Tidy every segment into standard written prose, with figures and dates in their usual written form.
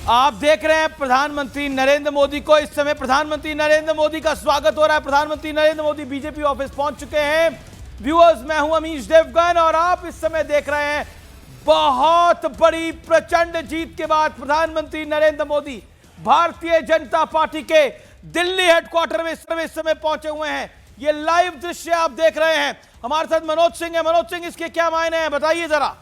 आप देख रहे हैं प्रधानमंत्री नरेंद्र मोदी को। इस समय प्रधानमंत्री नरेंद्र मोदी का स्वागत हो रहा है। प्रधानमंत्री नरेंद्र मोदी बीजेपी ऑफिस पहुंच चुके हैं। व्यूअर्स, मैं हूं अमीश देवगन और आप इस समय देख रहे हैं बहुत बड़ी प्रचंड जीत के बाद प्रधानमंत्री नरेंद्र मोदी भारतीय जनता पार्टी के दिल्ली हेडक्वार्टर में इस समय पहुंचे हुए हैं। ये लाइव दृश्य आप देख रहे हैं। हमारे साथ मनोज सिंह है। मनोज सिंह, इसके क्या मायने हैं, बताइए जरा।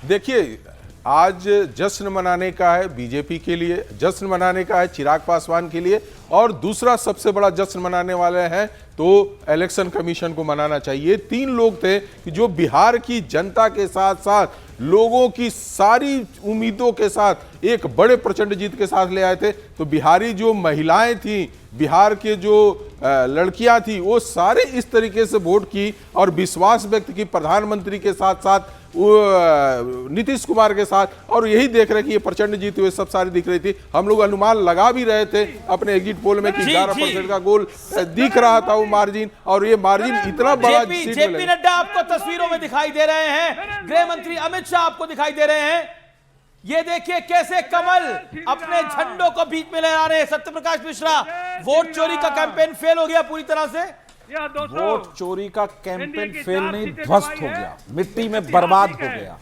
देखिए, आज जश्न मनाने का है बीजेपी के लिए, जश्न मनाने का है चिराग पासवान के लिए, और दूसरा सबसे बड़ा जश्न मनाने वाले हैं तो इलेक्शन कमीशन को मनाना चाहिए। तीन लोग थे कि जो बिहार की जनता के साथ साथ लोगों की सारी उम्मीदों के साथ एक बड़े प्रचंड जीत के साथ ले आए थे। तो बिहारी जो महिलाएं थी, बिहार के जो लड़कियां थी, वो सारे इस तरीके से वोट की और विश्वास व्यक्त की प्रधानमंत्री के साथ साथ नीतीश कुमार के साथ, और यही देख रहे कि ये प्रचंड जीत हुए सब सारी दिख रही थी। हम लोग अनुमान लगा भी रहे थे अपने एग्जिट पोल में कि 11% का गोल दिख रहा था वो मार्जिन, और ये मार्जिन इतना बड़ा। जेपी नड्डा आपको तस्वीरों में दिखाई दे रहे हैं, गृह मंत्री अमित शाह आपको दिखाई दे रहे हैं। ये देखिए कैसे कमल अपने झंडों को बीच में लहरा रहे हैं। सत्यप्रकाश मिश्रा, वोट चोरी का कैंपेन फेल हो गया पूरी तरह से। वोट चोरी का कैंपेन फेल नहीं, ध्वस्त हो गया, मिट्टी में बर्बाद हो गया।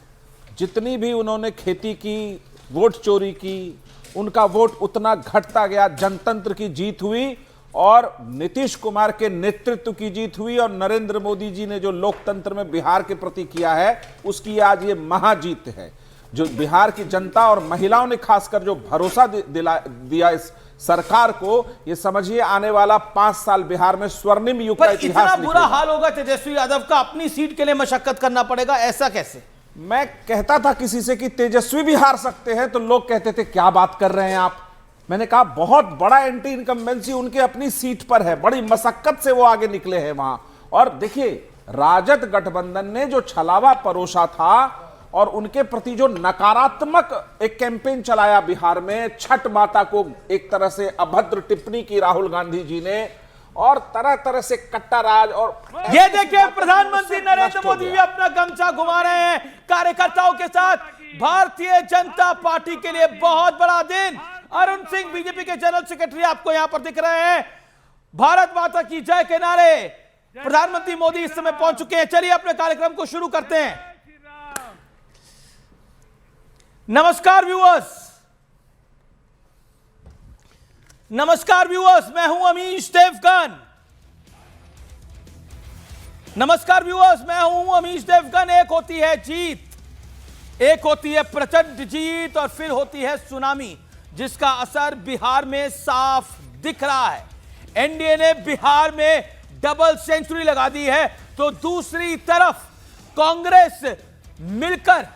जितनी भी उन्होंने खेती की, वोट चोरी की, उनका वोट उतना घटता गया। जनतंत्र की जीत हुई और नीतीश कुमार के नेतृत्व की जीत हुई, और नरेंद्र मोदी जी ने जो लोकतंत्र में बिहार के प्रति किया है उसकी आज ये महाजीत है। जो बिहार की जनता और महिलाओं ने खासकर जो भरोसा दिया इस सरकार को, ये समझिए आने वाला 5 साल बिहार में स्वर्णिम युग का इतिहास। इतना बुरा हाल होगा तेजस्वी यादव का, अपनी सीट के लिए मशक्कत करना पड़ेगा, ऐसा कैसे? मैं कहता था किसी से कि तेजस्वी भी हार सकते हैं, तो लोग कहते थे क्या बात कर रहे हैं आप। मैंने कहा बहुत बड़ा एंटी इनकम्बेंसी उनके अपनी सीट पर है, बड़ी मशक्कत से वो आगे निकले हैं वहां। और देखिए, राजद गठबंधन ने जो छलावा परोसा था और उनके प्रति जो नकारात्मक एक कैंपेन चलाया बिहार में, छठ माता को एक तरह से अभद्र टिप्पणी की राहुल गांधी जी ने, और तरह तरह से कट्टा राज। और ये देखिए प्रधानमंत्री नरेंद्र मोदी भी अपना गमछा घुमा रहे हैं कार्यकर्ताओं के साथ। भारतीय जनता पार्टी के लिए बहुत बड़ा दिन। अरुण सिंह बीजेपी के जनरल सेक्रेटरी आपको यहां पर दिख रहे हैं। भारत माता की जय के नारे प्रधानमंत्री मोदी इस समय पहुंच चुके हैं। चलिए अपने कार्यक्रम को शुरू करते हैं। नमस्कार व्यूअर्स, नमस्कार व्यूअर्स, मैं हूं अमीश देवगन। नमस्कार व्यूअर्स, मैं हूं अमीश देवगन। एक होती है जीत, एक होती है प्रचंड जीत, और फिर होती है सुनामी जिसका असर बिहार में साफ दिख रहा है। एनडीए ने बिहार में डबल सेंचुरी लगा दी है, तो दूसरी तरफ कांग्रेस मिलकर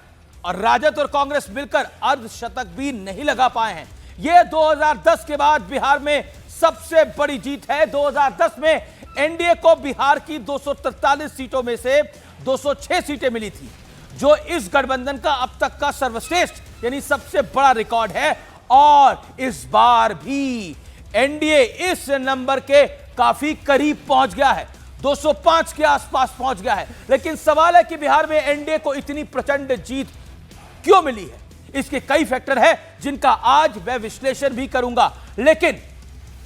और राजद और कांग्रेस मिलकर अर्धशतक भी नहीं लगा पाए हैं। यह 2010 के बाद बिहार में सबसे बड़ी जीत है। 2010 में एनडीए को बिहार की 243 सीटों में से 206 सीटें मिली थी, जो इस गठबंधन का अब तक का सर्वश्रेष्ठ यानी सबसे बड़ा रिकॉर्ड है। और इस बार भी एनडीए इस नंबर के काफी करीब पहुंच गया है, 205 के आसपास पहुंच गया है। लेकिन सवाल है कि बिहार में एनडीए को इतनी प्रचंड जीत क्यों मिली है? इसके कई फैक्टर हैं जिनका आज मैं विश्लेषण भी करूंगा। लेकिन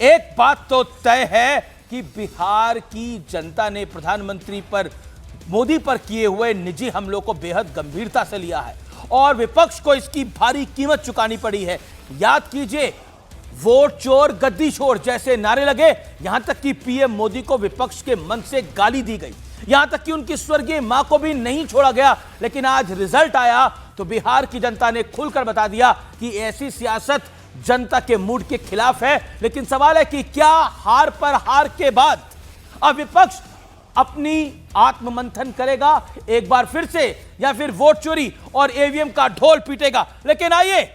एक बात तो तय है कि बिहार की जनता ने प्रधानमंत्री पर, मोदी पर किए हुए निजी हमलों को बेहद गंभीरता से लिया है, और विपक्ष को इसकी भारी कीमत चुकानी पड़ी है। याद कीजिए, वोट चोर गद्दी छोड़ जैसे नारे लगे, यहां तक कि पीएम मोदी को विपक्ष के मन से गाली दी गई, यहां तक कि उनकी स्वर्गीय मां को भी नहीं छोड़ा गया। लेकिन आज रिजल्ट आया तो बिहार की जनता ने खुलकर बता दिया कि ऐसी सियासत जनता के मूड के खिलाफ है। लेकिन सवाल है कि क्या हार पर हार के बाद अब विपक्ष अपनी आत्ममंथन करेगा एक बार फिर से, या फिर वोट चोरी और ईवीएम का ढोल पीटेगा? लेकिन आइए,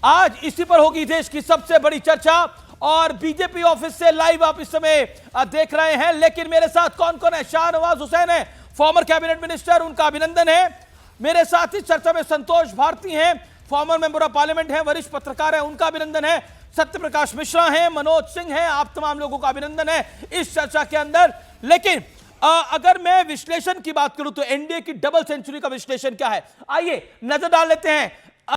आज इसी पर होगी देश की सबसे बड़ी चर्चा। और बीजेपी ऑफिस से लाइव आप इस समय देख रहे हैं। लेकिन मेरे साथ कौन कौन है? शाहनवाज हुसैन है, फॉर्मर कैबिनेट मिनिस्टर, उनका अभिनंदन है। मेरे साथ इस चर्चा में संतोष भारती हैं, फॉर्मर मेंबर ऑफ पार्लियामेंट हैं, वरिष्ठ पत्रकार हैं, उनका अभिनंदन है। सत्यप्रकाश मिश्रा हैं, मनोज सिंह हैं, आप तमाम लोगों का अभिनंदन है इस चर्चा के अंदर। लेकिन अगर मैं विश्लेषण की बात करूं तो एनडीए की डबल सेंचुरी का विश्लेषण क्या है, आइए नजर डाल लेते हैं।